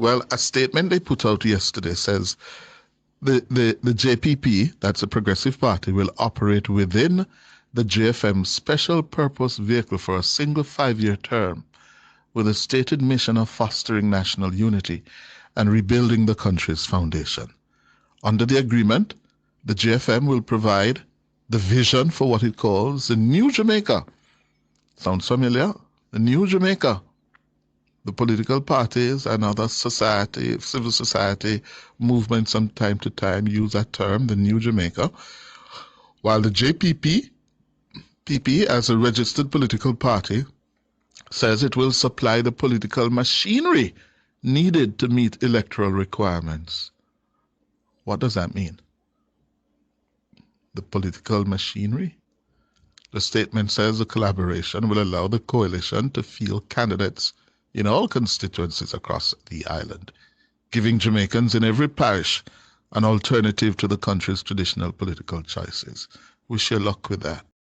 Well, a statement they put out yesterday says the JPP, that's a progressive party, will operate within the JFM special purpose vehicle for a single 5-year term with a stated mission of fostering national unity and rebuilding the country's foundation. Under the agreement, the JFM will provide the vision for what it calls the New Jamaica. Sounds familiar? The New Jamaica. The political parties and other civil society movements from time to time use that term, the New Jamaica, while the JPP, as a registered political party, says it will supply the political machinery needed to meet electoral requirements. What does that mean? The political machinery? The statement says the collaboration will allow the coalition to field candidates in all constituencies across the island, giving Jamaicans in every parish an alternative to the country's traditional political choices. Wish you luck with that.